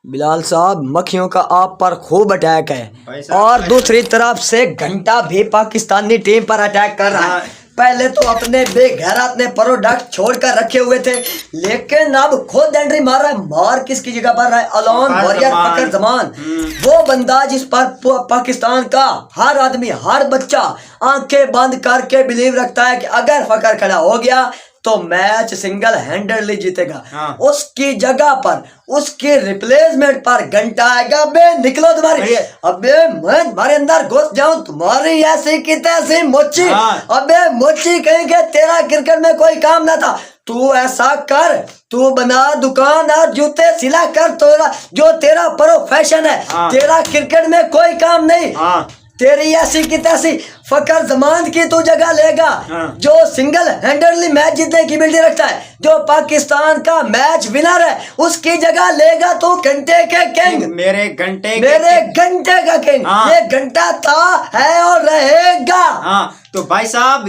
बिलाल साहब, मक्खियों का आप पर खूब अटैक है और दूसरी तरफ से घंटा भी पाकिस्तानी टीम पर अटैक कर रहा है। पहले तो अपने बेगैरत ने प्रोडक्ट छोड़कर रखे हुए थे, लेकिन अब खुद एंट्री मार रहा है। मार किसकी जगह पर रहा है? अलोन वॉरियर फकर जमान, वो बंदा जिस पर पाकिस्तान का हर आदमी, हर बच्चा आंखें बंद करके बिलीव रखता है कि अगर फकर खड़ा हो गया तो मैच सिंगल हैंडेडली जीतेगा। उसकी जगह पर, उसके रिप्लेसमेंट पर घंटा आएगा। बे निकलो तुम्हारी, अबे मैं तुम्हारे अंदर घुस जाऊं, तुम्हारी ऐसी की तैसी मोची। अबे मोची कहेंगे, तेरा क्रिकेट में कोई काम ना था। तू ऐसा कर, तू बना दुकान और जूते सिला कर, तोरा जो तेरा प्रोफेशन है, तेरा क्रिकेट में कोई काम नहीं। तेरी ऐसी की तैसी फकर जमान की तू जगह लेगा, जो सिंगल हैंडेडली मैच जीतने की एबिलिटी रखता है, जो पाकिस्तान का मैच विनर है, उसकी जगह लेगा तू घंटे के किंग, मेरे घंटे का किंग। ये घंटा था, है और रहेगा। तो भाई साहब,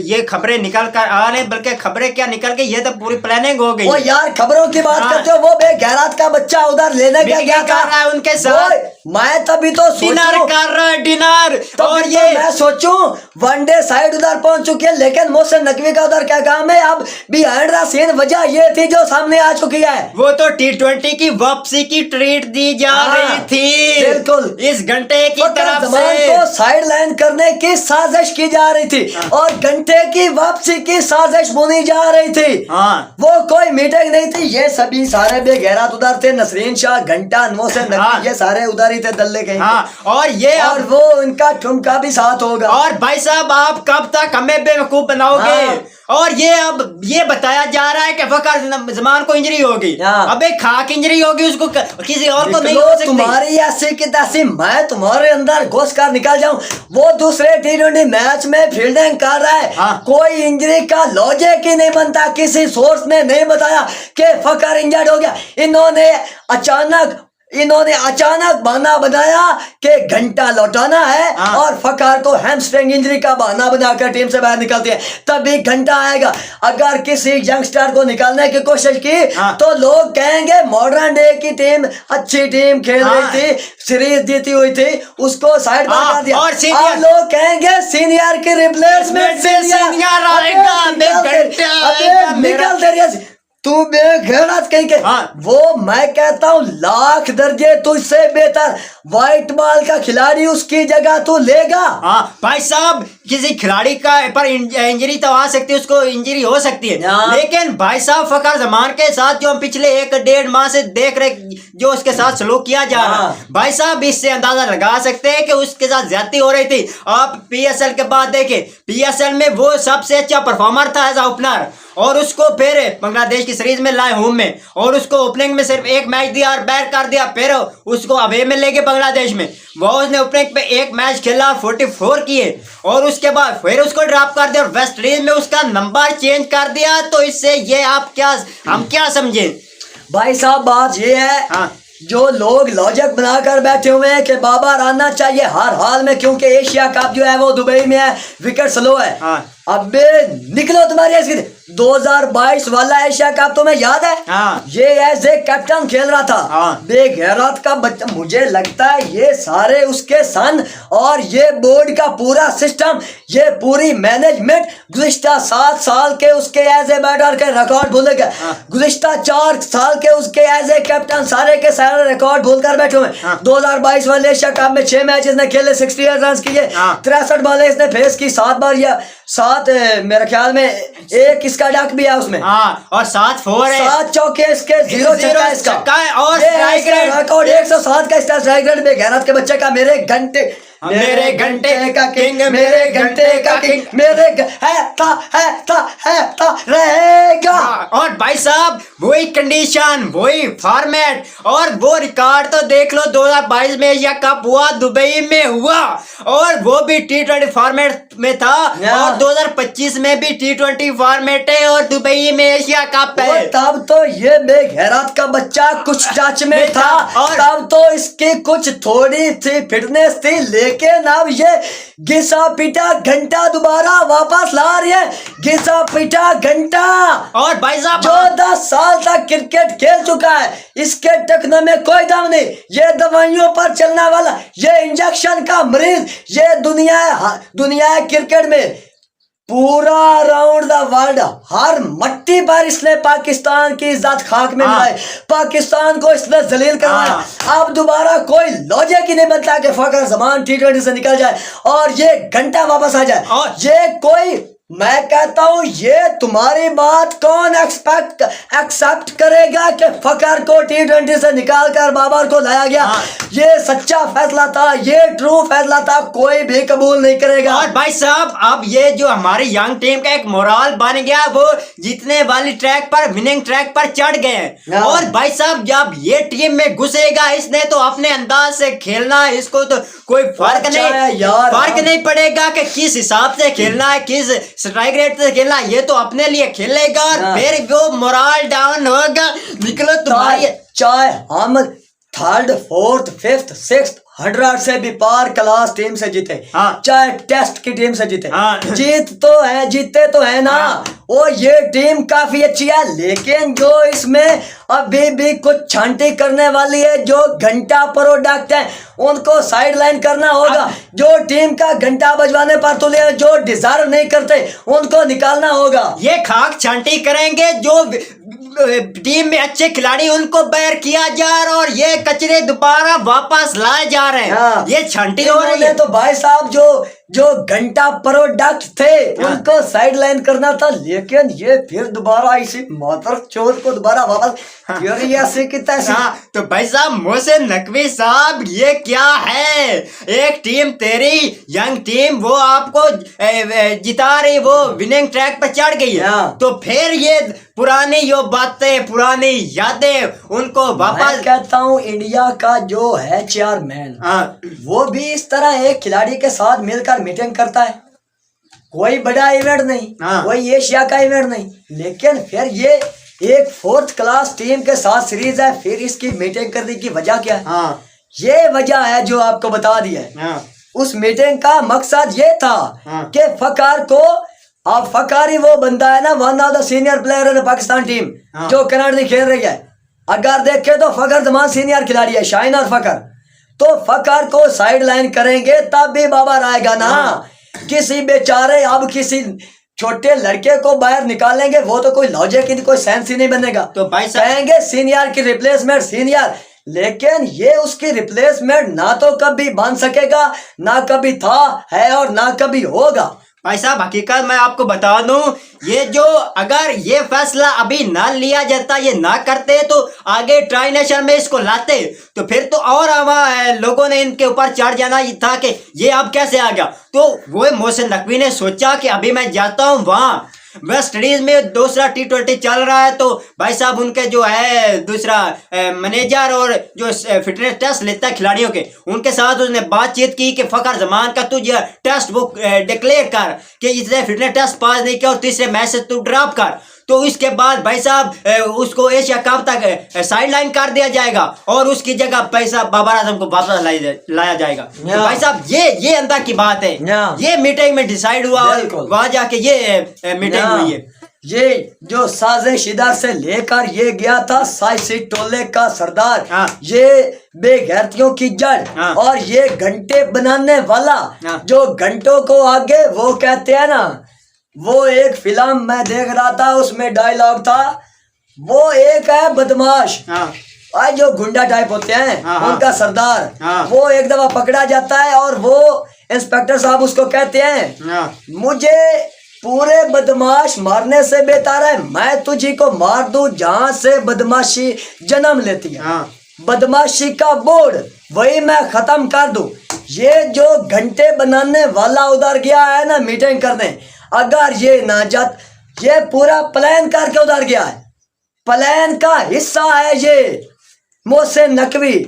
ये खबरें निकल कर आ रहे, बल्कि खबरें क्या निकल के, ये तो पूरी प्लानिंग हो गई। वो यार खबरों की बात करते हो, वो बेगैरत का बच्चा उधर लेने का गया था उनके साथ। मैं तभी तो डिनर कर रहा है, डिनर। और ये मैं सोचूं वनडे साइड उधर पहुंच चुकी है, लेकिन मोहसिन नकवी का उधर क्या काम है? अब बिहाइंड द सीन वजह ये थी जो सामने आ चुकी है। वो तो T20 की वापसी की ट्रीट दी जा रही थी, बिल्कुल इस घंटे की तरफ से। को साइड लाइन करने की साजिश की जा रही थी और घंटे की वापसी की साजिश बुनी जा रही थी। वो कोई मीटिंग नहीं थी, ये सभी सारे बेगैरत उधर थे। नसरीन शाह, घंटा, मोहसिन नकवी, ये सारे उधर ही थे, दल्ले के। और ये और वो उनका ठुमका भी साथ होगा। और भाई साहब, आप कब तक हमें बेवकूफ बनाओगे? और ये अब ये बताया जा रहा है कि फकर जमान को इंजरी होगी। अबे खाक इंजरी होगी, उसको किसी और को नहीं हो सकती। तुम्हारी ऐसी की तैसी मैं तुम्हारे अंदर घुस कर निकल जाऊं। वो दूसरे T20 मैच में फील्डिंग कर रहा है, कोई इंजरी का लॉजिक ही नहीं बनता। किसी सोर्स ने नहीं बताया कि फकर इंजर्ड हो गया। इन्होंने अचानक बहाना बनाया कि घंटा लौटाना है और फकर को हैमस्ट्रिंग इंजरी का बहाना बनाकर टीम से बाहर निकलते हैं, तभी घंटा आएगा। अगर किसी यंगस्टर को निकालने की कोशिश की तो लोग कहेंगे मॉडर्न डे की टीम अच्छी टीम खेल रही थी, सीरीज जीती हुई थी, उसको साइड पर कर दिया। और लोग कहेंगे सीनियर की रिप्लेसमेंट सीनियर आएगा, निकल तेरी तू बेगैरत कहीं के। वो मैं कहता हूँ लाख दर्जे तुझसे बेहतर व्हाइट बॉल का खिलाड़ी उसकी जगह तू लेगा। भाई साहब, किसी खिलाड़ी का पर इंजरी तो आ सकती है, उसको इंजरी हो सकती है, लेकिन भाई साहब फकर जमान के साथ जो हम पिछले 1-1.5 माह से देख रहे, जो उसके साथ सलूक किया जा रहा, भाई साहब इससे अंदाजा लगा सकते हैं कि उसके साथ ज्यादती हो रही थी। आप PSL के बाद देखे, PSL में वो सबसे अच्छा परफॉर्मर था एज ओपनर, और उसको फिर बांग्लादेश की सीरीज में लाए होम में, और उसको ओपनिंग में सिर्फ एक मैच दिया और बैट कर दिया। फिर उसको अवे में लेके बांग्लादेश में वो उसने ओपनिंग पे एक मैच खेला और 44 किए, और उसके बाद फिर उसको ड्रॉप कर दिया और वेस्ट इंडीज में उसका नंबर चेंज कर दिया। तो इससे ये हम क्या समझे? भाई साहब बात ये है, जो लोग लॉजिक बनाकर बैठे हुए हैं कि बाबर आना चाहिए हर हाल में, क्योंकि एशिया कप जो है वो दुबई में है, विकेट स्लो है। अबे निकलो तुम्हारी ऐसी 2022 वाला एशिया कप तुम्हें याद है? ये एज ए कैप्टन खेल रहा था, बेगैरत का बच्चा। मुझे लगता है ये सारे उसके सन और ये बोर्ड का पूरा सिस्टम, ये पूरी मैनेजमेंट गुज़िश्ता 7 साल के उसके एज ए बैटर के रिकॉर्ड भूल गए। गुज़िश्ता 4 साल के उसके एज ए कैप्टन सारे के सारे रिकॉर्ड भूल कर बैठे हुए। 2022 वाले एशिया कप में 6 मैच इसने खेले, 68 रन किए, 63 बॉलें इसने फेस की, 7 बार या 7 मेरे ख्याल में एक इसका डक भी है उसमें, और 7 4 है, 7 चौके इसके, 0 छक्का है, और स्ट्राइक रेट रिकॉर्ड 107 का स्ट्राइक रेट बेगैरत के बच्चे का। मेरे घंटे का किंग, मेरे घंटे का किंग, मेरे रहेगा। और भाई साहब वही कंडीशन, वही फॉर्मेट और वो रिकॉर्ड तो देख लो। 2022 में एशिया कप हुआ, दुबई में हुआ, और वो भी T20 फॉर्मेट में था, और 2025 में भी T20 फॉर्मेट है और दुबई में एशिया कप है। तब तो ये बेगैरत का बच्चा कुछ टच में था, और तब तो इसकी कुछ थोड़ी सी फिटनेस थी, लेकिन अब ये घिसा पिटा घंटा दोबारा वापस ला रही है। घिसा पिटा घंटा। और भाई साहब 14 साल तक क्रिकेट खेल चुका है, इसके टकने में कोई दम नहीं। ये दवाइयों पर चलने वाला, ये इंजेक्शन का मरीज, ये दुनिया क्रिकेट में पूरा राउंड द वर्ल्ड हर मट्टी पर इसने पाकिस्तान की इज्जत खाक में मिलाई, पाकिस्तान को इसने जलील करवाया। अब दोबारा कोई लॉजिक ही नहीं बनता कि फखर जमान T20 से निकल जाए और ये घंटा वापस आ जाए। और ये कोई, मैं कहता हूं ये तुम्हारी बात कौन एक्सेप्ट करेगा कि फखर को T20 से निकाल कर बाबर को लाया गया। ये सच्चा फैसला था, ये ट्रू फैसला था, कोई भी कबूल नहीं करेगा। और भाई साहब अब ये जो हमारी यंग टीम का एक मोराल बन गया, वो जीतने वाली ट्रैक पर, विनिंग ट्रैक पर चढ़ गए हैं। और भाई साहब जब ये टीम में घुसेगा, इसने तो अपने अंदाज से खेलना है, इसको तो कोई फर्क नहीं पड़ेगा कि किस हिसाब से खेलना है, किस स्ट्राइक रेट से खेलना, ये तो अपने लिए खेलेगा। फिर वो मोरल डाउन होगा, निकलो तुम्हारी। चाहे हम 3rd 4th 5th 6th 100 से भी पार क्लास टीम से जीते, चाहे टेस्ट की टीम से जीते, जीते तो है ना। वो ये टीम काफी अच्छी है, लेकिन जो इसमें अभी भी कुछ छांटी करने वाली है, जो घंटा प्रोडक्ट है, उनको साइड लाइन करना होगा। जो टीम का घंटा बजवाने पर तुले, जो डिजर्व नहीं करते, उनको निकालना होगा। ये खाक छांटी करेंगे, जो टीम में अच्छे खिलाड़ी उनको बैर किया जा रहा, और ये कचरे दोबारा वापस लाए जा रहे हैं। ये छांटी हो रही है। तो भाई साहब जो घंटा प्रोडक्ट थे, उनको साइड लाइन करना था, लेकिन ये फिर दोबारा इसी मातर चोर को दोबारा वापस तो भाई साहब मोहसिन नकवी साहब, ये क्या है? एक टीम तेरी यंग टीम वो आपको जिता रही, वो विनिंग ट्रैक पर चढ़ गई है, तो फिर ये पुरानी जो बातें, पुरानी यादें, उनको वापस। मैं कहता हूँ इंडिया का जो है चेयरमैन, वो भी इस तरह एक खिलाड़ी के साथ मिलकर मीटिंग करता है। कोई बड़ा इवेंट नहीं, कोई एशिया का इवेंट नहीं, लेकिन फिर ये एक 4th क्लास टीम के साथ सीरीज है, फिर इसकी मीटिंग करने की वजह क्या है? ये वजह है जो आपको बता दी है। उस मीटिंग का मकसद ये था कि फखर को, अब फखर ही वो बंदा है ना, one of the senior player in Pakistan team, जो कनाडा खेल रही है। अगर देखे तो फखर जमान सीनियर खिलाड़ी है, शाहीन और फखर। तो फखर को साइड लाइन करेंगे तब भी बाबर आएगा ना। किसी बेचारे, अब किसी छोटे लड़के को बाहर निकालेंगे, वो तो कोई लॉजिक ही नहीं, कोई सेंस ही नहीं बनेगा। तो भाई कहेंगे सीनियर की रिप्लेसमेंट सीनियर, लेकिन ये उसकी रिप्लेसमेंट ना तो कभी बन सकेगा, ना कभी था, है, और ना कभी होगा। भाई साहब हकीकत मैं आपको बता दूं, ये जो अगर ये फैसला अभी ना लिया जाता, ये ना करते, तो आगे ट्राई नेशन में इसको लाते, तो फिर तो और लोगों ने इनके ऊपर चढ़ जाना था कि ये अब कैसे आ गया। तो वो मोहसिन नकवी ने सोचा कि अभी मैं जाता हूँ वहाँ वेस्ट इंडीज में, दूसरा T20 चल रहा है, तो भाई साहब उनके जो है दूसरा मैनेजर और जो फिटनेस टेस्ट लेता है खिलाड़ियों के, उनके साथ उसने बातचीत की कि फखर जमान का तुझे टेस्ट बुक डिक्लेयर कर कि इसने फिटनेस टेस्ट पास नहीं किया और तीसरे मैच से तू ड्रॉप कर। तो इसके बाद भाई साहब उसको एशिया कप तक साइड लाइन कर दिया जाएगा और उसकी जगह पैसा बाबर आजम को वापस लाया जाएगा। तो भाई साहब ये अंदर की बात है, ये मीटिंग में डिसाइड हुआ, वहां जाके ये मीटिंग हुई है। ये जो साजिश इधर से लेकर ये गया था साइसी टोले का सरदार, ये बेगैरतियों की जड़, और ये घंटे बनाने वाला, जो घंटों को आगे वो कहते हैं ना, वो एक फिल्म मैं देख रहा था, उसमें डायलॉग था, वो एक है बदमाश, आज जो गुंडा टाइप होते हैं उनका सरदार, वो एक दफा पकड़ा जाता है और वो इंस्पेक्टर साहब उसको कहते हैं, मुझे पूरे बदमाश मारने से बेहतर है मैं तुझी को मार दूं जहां से बदमाशी जन्म लेती है, बदमाशी का बोर्ड वही मैं खत्म कर दूं। ये जो घंटे बनाने वाला उधर गया है ना मीटिंग करने, अगर ये नाजात, ये पूरा प्लान करके उधर गया है, प्लान का हिस्सा है ये मोहसिन नकवी,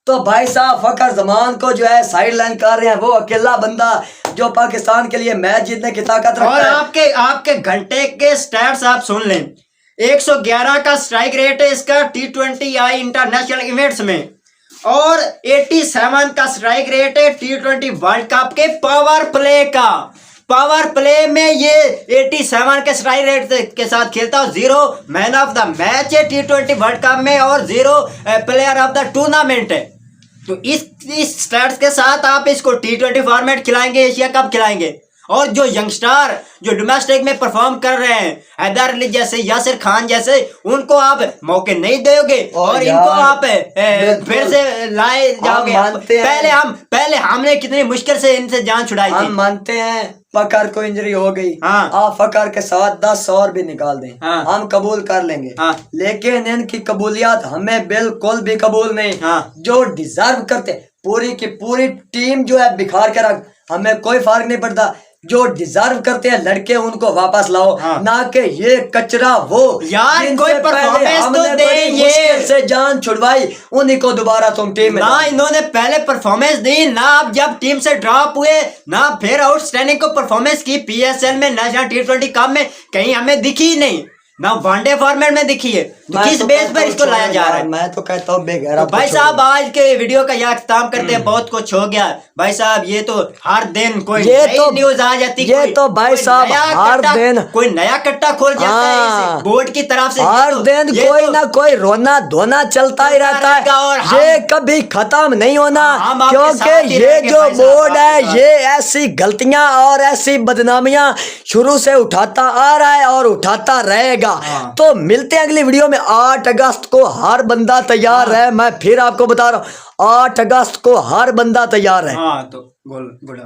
तो भाई साहब फखर जमान को जो है साइड लाइन कर रहे हैं, वो अकेला बंदा जो पाकिस्तान के लिए मैच जीतने की ताकत रखता है। और आपके घंटे के स्टैट्स आप सुन लें, 111 का स्ट्राइक रेट है इसका T20 इंटरनेशनल इवेंट्स में, और 87 का स्ट्राइक रेट है T20 वर्ल्ड कप के पावर प्ले का। पावर प्ले में ये 87 के स्ट्राइक रेट के साथ खेलता है। 0 मैन ऑफ द मैच है T20 वर्ल्ड कप में और 0 प्लेयर ऑफ द टूर्नामेंट है। तो इस स्टैट्स के साथ आप इसको T20 फॉर्मेट खिलाएंगे, एशिया कप खिलाएंगे। और जो यंगस्टर जो डोमेस्टिक में परफॉर्म कर रहे हैं, हैदर अली जैसे, यासिर खान जैसे, उनको आप मौके नहीं दोगे और इनको आप फिर से लाए जाओगे। पहले हमने कितनी मुश्किल से इनसे जान छुड़ाई थी। हम मानते हैं फकर को इंजरी हो गई, हाँ। आप फकर के साथ 10 और भी निकाल दें, हाँ। हम कबूल कर लेंगे, हाँ। लेकिन इनकी कबूलियत हमें बिल्कुल भी कबूल नहीं। हाँ। जो डिजर्व करते पूरी की पूरी टीम जो है बिखार के रख, हमें कोई फर्क नहीं पड़ता। जो डिजर्व करते हैं लड़के उनको वापस लाओ, हाँ। ना कि ये कचरा वो यार कोई परफॉर्मेंस तो दे, ये से जान छुड़वाई उन्हीं को दोबारा तुम टीम में ना। इन्होंने पहले परफॉर्मेंस दी ना, अब जब टीम से ड्रॉप हुए ना फिर आउटस्टैंडिंग को परफॉर्मेंस की। PSL में नेशनल T20 कप में कहीं हमें दिखी ही नहीं, ना वनडे फॉर्मेट में दिखी है। तो किस बेस पर इसको लाया जा रहा है? मैं तो कहता हूँ बेगैरा। भाई साहब आज के वीडियो का यहाँ खत्म करते हैं, बहुत कुछ हो गया भाई साहब। ये तो हर दिन कोई नई न्यूज आ जाती, ये तो भाई साहब हर दिन कोई नया कट्टा खोल जाता है बोर्ड की तरफ से। हर दिन कोई ना कोई रोना धोना चलता ही रहता है, और ये कभी खत्म नहीं होना, क्योंकि ये जो बोर्ड है ये ऐसी गलतियां और ऐसी बदनामियां शुरू से उठाता आ रहा है और उठाता रहेगा। तो मिलते हैं अगली वीडियो में। 8 अगस्त को हर बंदा तैयार है, मैं फिर आपको बता रहा हूँ 8 अगस्त को हर बंदा तैयार है। हाँ तो गुड।